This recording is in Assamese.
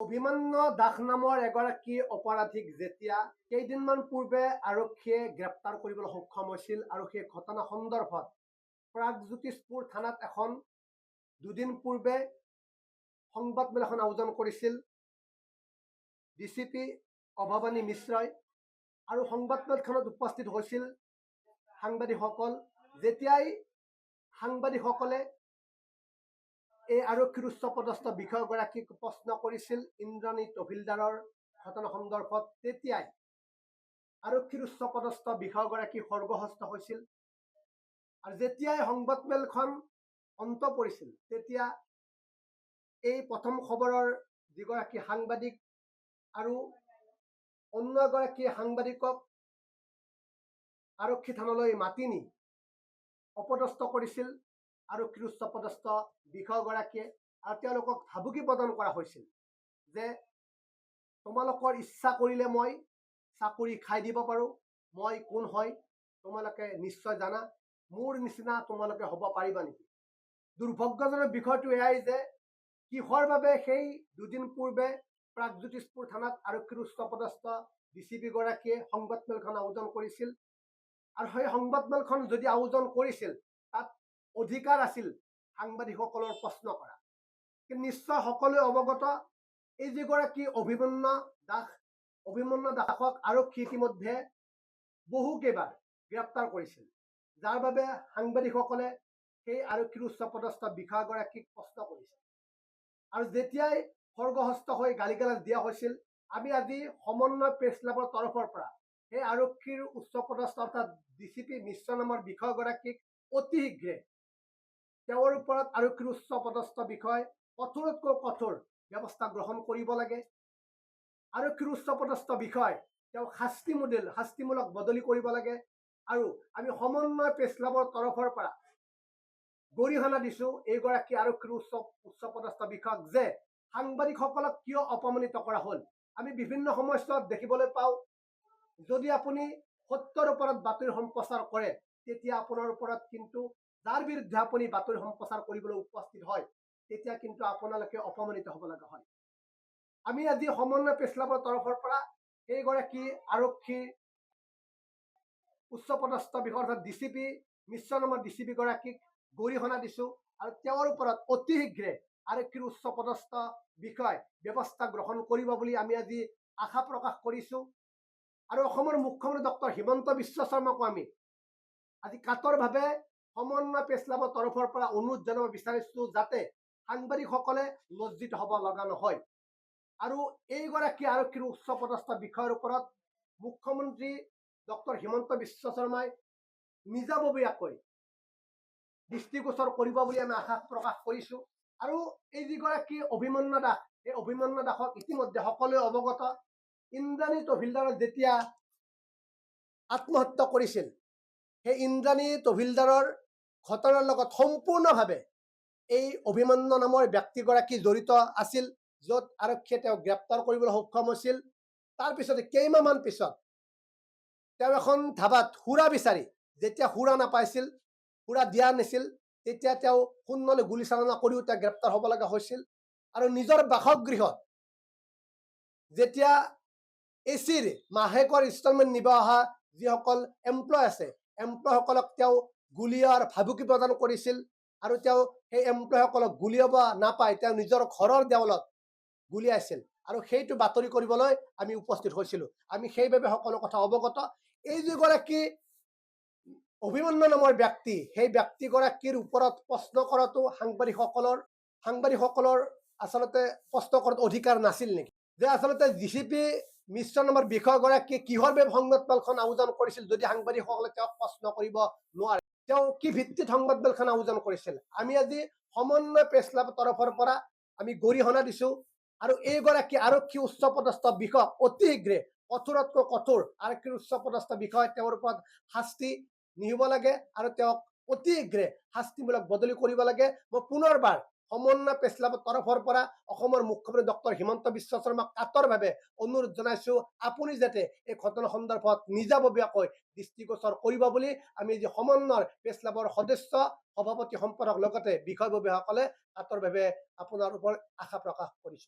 অভিমন্যু দাস নামৰ এগৰাকী অপৰাধীক যেতিয়া কেইদিনমান পূৰ্বে আৰক্ষীয়ে গ্ৰেপ্তাৰ কৰিবলৈ সক্ষম হৈছিল আৰু সেই ঘটনা সন্দৰ্ভত প্ৰাগজ্যোতিষপুৰ থানাত এখন দুদিন পূৰ্বে সংবাদমেল এখন আয়োজন কৰিছিল ডিচিপি অভাৱানী মিশ্ৰই আৰু সংবাদমেলখনত উপস্থিত হৈছিল সাংবাদিকসকল। যেতিয়াই সাংবাদিকসকলে এই আৰক্ষীৰ উচ্চপদস্থ বিষয়াগৰাকীক প্ৰশ্ন কৰিছিল ইন্দ্ৰাণী তহবিলদাৰৰ ঘটনা সন্দৰ্ভত, তেতিয়াই আৰক্ষীৰ উচ্চপদস্থ বিষয়াগৰাকী খৰ্গহস্ত হৈছিল। আৰু যেতিয়াই সংবাদমেলখন অন্ত পৰিছিল, তেতিয়া এই প্ৰথম খবৰৰ যিগৰাকী সাংবাদিক আৰু অন্য এগৰাকী সাংবাদিকক আৰক্ষী থানালৈ মাতি নি অপদস্থ কৰিছিল আৰক্ষীৰ উচ্চপদস্থ বিষয়াগৰাকীয়ে, আৰু তেওঁলোকক ভাবুকি প্ৰদান কৰা হৈছিল যে তোমালোকৰ ইচ্ছা কৰিলে মই চাকৰি খাই দিব পাৰোঁ, মই কোন হয় তোমালোকে নিশ্চয় জানা, মোৰ নিচিনা তোমালোকে হ'ব পাৰিবা নেকি। দুৰ্ভাগ্যজনক বিষয়টো এয়াই যে কিহৰ বাবে সেই দুদিন পূৰ্বে প্ৰাগজ্যোতিষপুৰ থানাত আৰক্ষীৰ উচ্চপদস্থ ডিচিপি গৰাকীয়ে সংবাদমেলখন আয়োজন কৰিছিল, আৰু সেই সংবাদমেলখন যদি আয়োজন কৰিছিল তাত অধিকাৰ আছিল সাংবাদিকসকলৰ প্ৰশ্ন কৰা। কিন্তু নিশ্চয় সকলোৱে অৱগত এই যিগৰাকী অভিমন্যু দাসক আৰক্ষী ইতিমধ্যে বহুকেইবাৰ গ্ৰেপ্তাৰ কৰিছিল, যাৰ বাবে সাংবাদিকসকলে সেই আৰক্ষীৰ উচ্চপদস্থ বিষয়াগৰাকীক প্ৰশ্ন কৰিছিল। আৰু যেতিয়াই খৰ্গহস্ত হৈ গালি গালাজ দিয়া হৈছিল, আমি আজি সমন্বয় প্ৰেছ ক্লাবৰ তৰফৰ পৰা সেই আৰক্ষীৰ উচ্চপদস্থ অৰ্থাৎ ডিচিপি মিশ্ৰ নামৰ বিষয়াগৰাকীক অতি শীঘ্ৰে তেওঁৰ ওপৰত আৰক্ষীৰ উচ্চপদস্থ বিষয় কঠোৰতকৈ কঠোৰ ব্যৱস্থা গ্ৰহণ কৰিব লাগে। আৰক্ষীৰ উচ্চপদস্থ বিষয় তেওঁ শাস্তিমূলক বদলি কৰিব লাগে। আৰু আমি সমন্বয় প্ৰেছ ক্লাবৰ তৰফৰ পৰা গৰিহণা দিছো এইগৰাকী আৰক্ষীৰ উচ্চপদস্থ বিষয়াক যে সাংবাদিকসকলক কিয় অপমানিত কৰা হ'ল। আমি বিভিন্ন সময়ছোৱাত দেখিবলৈ পাওঁ, যদি আপুনি সত্যৰ ওপৰত বাতৰি সম্প্ৰচাৰ কৰে, তেতিয়া আপোনাৰ ওপৰত কিন্তু যাৰ বিৰুদ্ধে আপুনি বাতৰি সম্প্ৰচাৰ কৰিবলৈ উপস্থিত হয়, তেতিয়া কিন্তু আপোনালোকে অপমানিত হ'ব লগা হয়। আমি আজি সমন্বয় প্ৰেছ ক্লাবৰ তৰফৰ পৰা এইগৰাকী আৰক্ষীৰ উচ্চপদস্থ বিষয়া অৰ্থাৎ ডিচিপি মিশ্ৰ নামৰ ডিচিপি গৰাকীক গৰিহণা দিছো, আৰু তেওঁৰ ওপৰত অতি শীঘ্ৰে আৰক্ষীৰ উচ্চপদস্থ বিষয় ব্যৱস্থা গ্ৰহণ কৰিব বুলি আমি আজি আশা প্ৰকাশ কৰিছো। আৰু অসমৰ মুখ্যমন্ত্ৰী ডক্টৰ হিমন্ত বিশ্ব শৰ্মাকো আমি আজি কাতৰভাৱে সমন্বয় প্ৰেছ ক্লাবৰ তৰফৰ পৰা অনুৰোধ জনাব বিচাৰিছো যাতে সাংবাদিকসকলে লজ্জিত হ'ব লগা নহয়। আৰু এইগৰাকী আৰক্ষীৰ উচ্চপদস্থ বিষয়ৰ ওপৰত মুখ্যমন্ত্ৰী ডক্টৰ হিমন্ত বিশ্ব শৰ্মাই নিজাববীয়াকৈ দৃষ্টিগোচৰ কৰিব বুলি আমি আশা প্ৰকাশ কৰিছো। আৰু এই যিগৰাকী অভিমন্যু দাস, এই অভিমন্যু দাসক ইতিমধ্যে সকলোৱে অৱগত। ইন্দ্ৰাণী তহবিলদাৰে যেতিয়া আত্মহত্যা কৰিছিল, সেই ইন্দ্ৰাণী তহবিলদাৰৰ ঘটনাৰ লগত সম্পূৰ্ণভাৱে এই অভিমন্যু নামৰ ব্যক্তিগৰাকী জড়িত আছিল, য'ত আৰক্ষীয়ে তেওঁক গ্ৰেপ্তাৰ কৰিবলৈ সক্ষম হৈছিল। তাৰপিছতে কেইমাহমান পিছত তেওঁ এখন ধাবাত সুৰা বিচাৰি যেতিয়া সুৰা নাপাইছিল, সুৰা দিয়া নাছিল, তেতিয়া তেওঁ শূন্যলৈ গুলীচালনা কৰিও তেওঁ গ্ৰেপ্তাৰ হ'ব লগা হৈছিল। আৰু নিজৰ বাসগৃহত যেতিয়া এচিৰ মাহেকৰ ইনষ্টলমেণ্ট নিব অহা যিসকল এমপ্লয় আছে, এমপ্লয়সকলক তেওঁ গুলীয়াৰ ভাবুকি প্ৰদান কৰিছিল। আৰু তেওঁ সেই এমপ্লয়সকলক গুলীয়াব নাপাই তেওঁ নিজৰ ঘৰৰ দেৱালত গুলীয়াইছিল, আৰু সেইটো বাতৰি কৰিবলৈ আমি উপস্থিত হৈছিলো। আমি সেইবাবে সকলো কথা অৱগত। এই যিগৰাকী অভিমন্যু নামৰ ব্যক্তি, সেই ব্যক্তিগৰাকীৰ ওপৰত প্ৰশ্ন কৰাটো সাংবাদিকসকলৰ আচলতে প্ৰশ্ন কৰাত অধিকাৰ নাছিল নেকি? যে আচলতে ডিচিপি মিশ্ৰ নামৰ বিষয়াগৰাকীয়ে কিহৰ বাবে সংবাদমেলখন আয়োজন কৰিছিল যদি সাংবাদিকসকলে তেওঁক প্ৰশ্ন কৰিব নোৱাৰে? তেওঁ কি ভিত্তিত সংবাদমেলখন আয়োজন কৰিছিল? আমি আজি সমন্বয় প্ৰেছ ক্লাবৰ তৰফৰ পৰা আমি গৰিহণা দিছো, আৰু এইগৰাকী আৰক্ষী উচ্চপদস্থ বিষয়াক অতি শীঘ্ৰে কঠোৰতকৈ কঠোৰ আৰক্ষীৰ উচ্চপদস্থ বিষয় তেওঁৰ ওপৰত শাস্তি নিব লাগে, আৰু তেওঁক অতি শীঘ্ৰে শাস্তিমূলক বদলি কৰিব লাগে। মই পুনৰবাৰ সমন্বয় প্ৰেছ ক্লাবৰ তৰফৰ পৰা অসমৰ মুখ্যমন্ত্ৰী ডক্টৰ হিমন্ত বিশ্ব শৰ্মাক কাতৰভাৱে অনুৰোধ জনাইছো, আপুনি যাতে এই ঘটনা সন্দৰ্ভত নিজাববীয়াকৈ দৃষ্টিগোচৰ কৰিব বুলি আমি যি সমন্বয় প্ৰেছ ক্লাবৰ সদস্য সভাপতি সম্পাদক লগতে বিষয়ববীয়াসকলে কাতৰভাৱে আপোনাৰ ওপৰত আশা প্ৰকাশ কৰিছো।